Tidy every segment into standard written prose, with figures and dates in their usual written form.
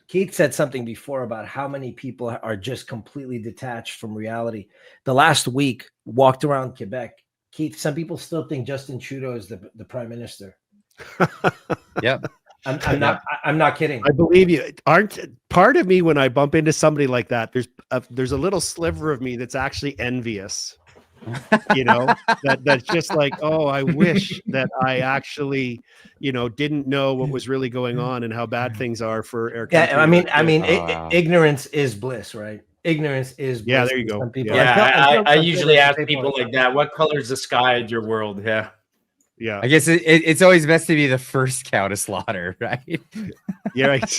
Keith said something before about how many people are just completely detached from reality. The last week, walked around Quebec. Keith, some people still think Justin Trudeau is the prime minister. Yeah. I'm not kidding. I believe you. Aren't part of me when I bump into somebody like that, there's a little sliver of me that's actually envious. You know, that's just like, oh, I wish that I actually, didn't know what was really going on and how bad things are for our country. Yeah, I mean, ignorance is bliss, right? Ignorance is bliss. Yeah, there you go. Some people, Yeah, I usually ask people like that, what color is the sky in your world? Yeah. Yeah, I guess it's always best to be the first cow to slaughter, right? Yeah, right.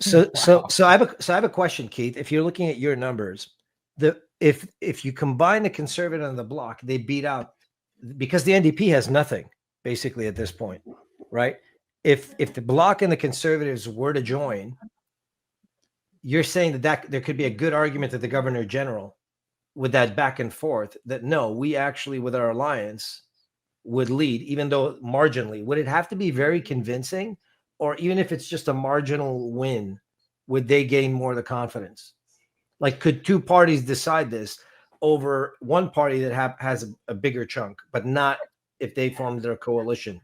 So I have a question, Keith. If you're looking at your numbers, if you combine the Conservative and the Bloc, they beat out, because the NDP has nothing basically at this point, right? If the Bloc and the Conservatives were to join, you're saying that there could be a good argument that the Governor General, with that back and forth, that no, we actually with our alliance would lead, even though marginally. Would it have to be very convincing, or even if it's just a marginal win, would they gain more of the confidence? Like, could two parties decide this over one party that has a bigger chunk, but not if they formed their coalition?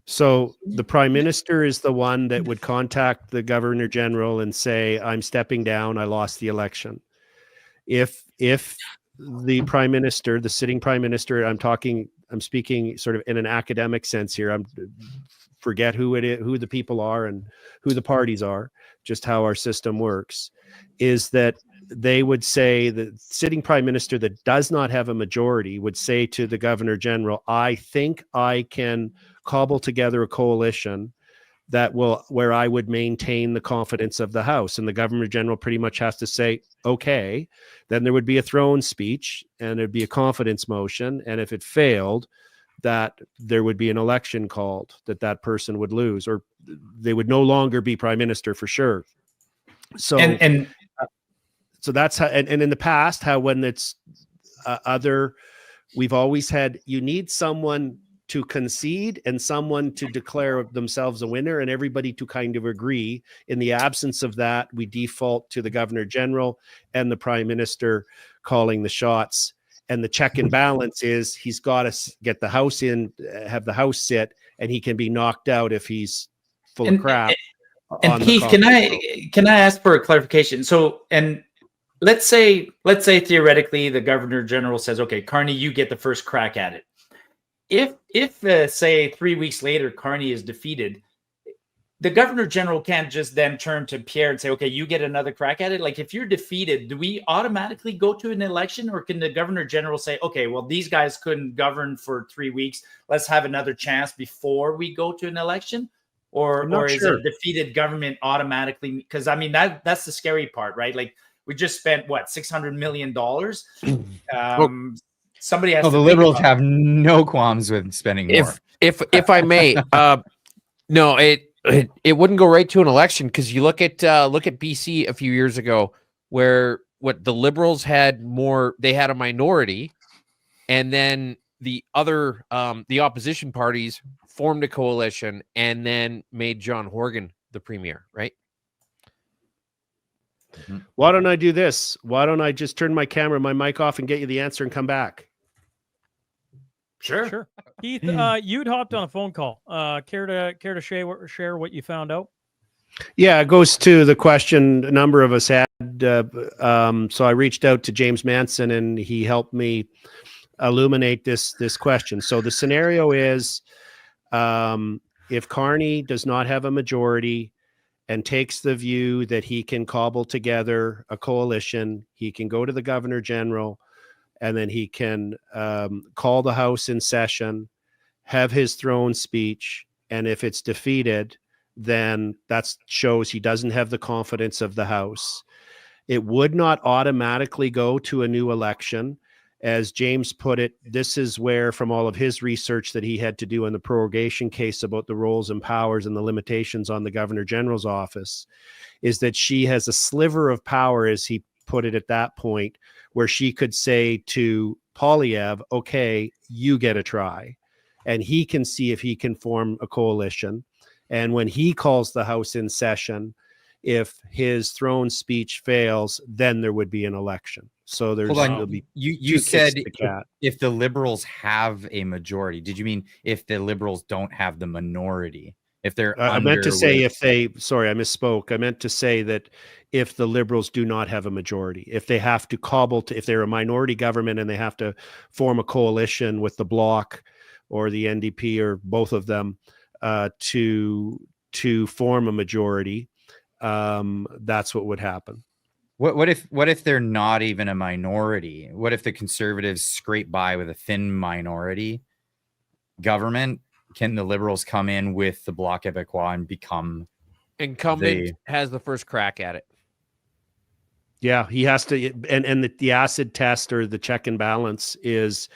So the prime minister is the one that would contact the governor general and say, I'm stepping down, I lost the election. If the prime minister, the sitting prime minister, I'm speaking sort of in an academic sense here. Forget who it is, who the people are and who the parties are, just how our system works, is that they would say the sitting prime minister that does not have a majority would say to the governor general, I think I can cobble together a coalition where I would maintain the confidence of the House. And the governor general pretty much has to say, okay. Then there would be a throne speech and there'd be a confidence motion. And if it failed, that there would be an election called, that person would lose, or they would no longer be prime minister for sure. So, so that's how, and in the past, how when it's we've always had, you need someone to concede and someone to declare themselves a winner and everybody to kind of agree. In the absence of that, we default to the governor general and the prime minister calling the shots. And the check and balance is he's got to get the House in, have the House sit, and he can be knocked out if he's full of crap. And Keith, can I ask for a clarification? So, and let's say theoretically the governor general says, okay, Carney, you get the first crack at it. If say 3 weeks later Carney is defeated, the governor general can't just then turn to Pierre and say, okay, you get another crack at it. Like, if you're defeated, do we automatically go to an election, or can the governor general say, okay, well, these guys couldn't govern for 3 weeks, let's have another chance before we go to an election? Or is it a defeated government automatically? Because I mean, that's the scary part, right? Like, we just spent what, $600 million. Somebody has to. The Liberals have no qualms with spending more. If I may, no, it wouldn't go right to an election, because you look at BC a few years ago, where what the Liberals had more, they had a minority, and then the other the opposition parties formed a coalition and then made John Horgan the premier, right? Why don't I do this? Why don't I just turn my camera, my mic off, and get you the answer and come back? Sure. Keith, you'd hopped on a phone call. Care to share what you found out? Yeah, it goes to the question a number of us had. So I reached out to James Manson, and he helped me illuminate this question. So the scenario is, if Carney does not have a majority and takes the view that he can cobble together a coalition, he can go to the governor general, and then he can call the House in session, have his throne speech, and if it's defeated, then that shows he doesn't have the confidence of the House. It would not automatically go to a new election. As James put it, this is where, from all of his research that he had to do in the prorogation case about the roles and powers and the limitations on the Governor General's office, is that she has a sliver of power, as he put it at that point, where she could say to Poilievre, okay, you get a try. And he can see if he can form a coalition. And when he calls the House in session, if his throne speech fails, then there would be an election. So Hold on. there'll be You two said kicks to the cat. if the Liberals have a majority. Did you mean if the Liberals don't have the minority? If they're I meant to say with- sorry, I misspoke. I meant to say that if the Liberals do not have a majority, if they have to if they're a minority government and they have to form a coalition with the Bloc or the NDP or both of them to form a majority, that's what would happen. What if they're not even a minority? What if the Conservatives scrape by with a thin minority government? Can the Liberals come in with the Bloc Québécois and become Incumbent has the first crack at it. Yeah, he has to, and the acid test or the check and balance is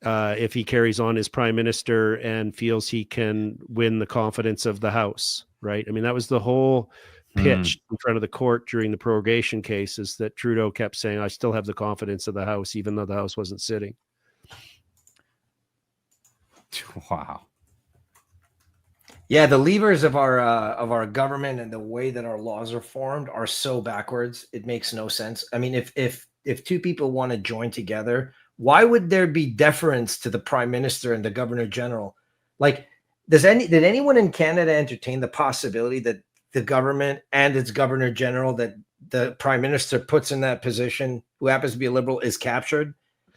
if he carries on as prime minister and feels he can win the confidence of the House, right? I mean, that was the whole pitch in front of the court during the prorogation case, is that Trudeau kept saying, I still have the confidence of the House, even though the House wasn't sitting. Wow. Yeah, the levers of our government and the way that our laws are formed are so backwards. It makes no sense. I mean, if two people want to join together, why would there be deference to the prime minister and the governor general? Like, did anyone in Canada entertain the possibility that the government and its governor general, that the prime minister puts in that position, who happens to be a Liberal, is captured?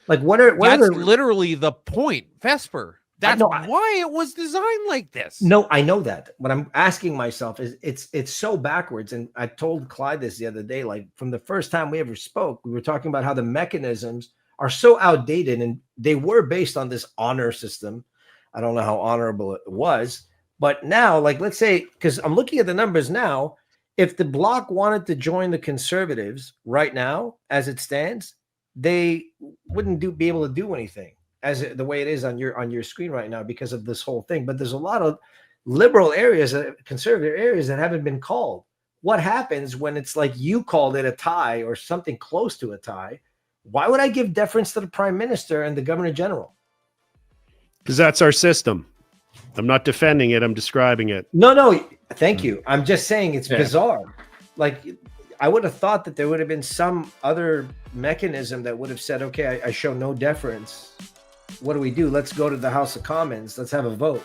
Like, That's literally the point, Vesper. That's why it was designed like this. No, I know that. What I'm asking myself is it's so backwards. And I told Clyde this the other day, like from the first time we ever spoke, we were talking about how the mechanisms are so outdated, and they were based on this honor system. I don't know how honorable it was, but now, like, let's say, because I'm looking at the numbers now, if the Bloc wanted to join the Conservatives right now, as it stands, they wouldn't be able to do anything the way it is on your screen right now because of this whole thing. But there's a lot of Liberal areas, conservative areas that haven't been called. What happens when it's like you called it a tie or something close to a tie? Why would I give deference to the prime minister and the governor general? Because that's our system. I'm not defending it. I'm describing it. No, thank you. I'm just saying it's bizarre. Like, I would have thought that there would have been some other mechanism that would have said, okay, I show no deference. What do we do? Let's go to the House of Commons. Let's have a vote.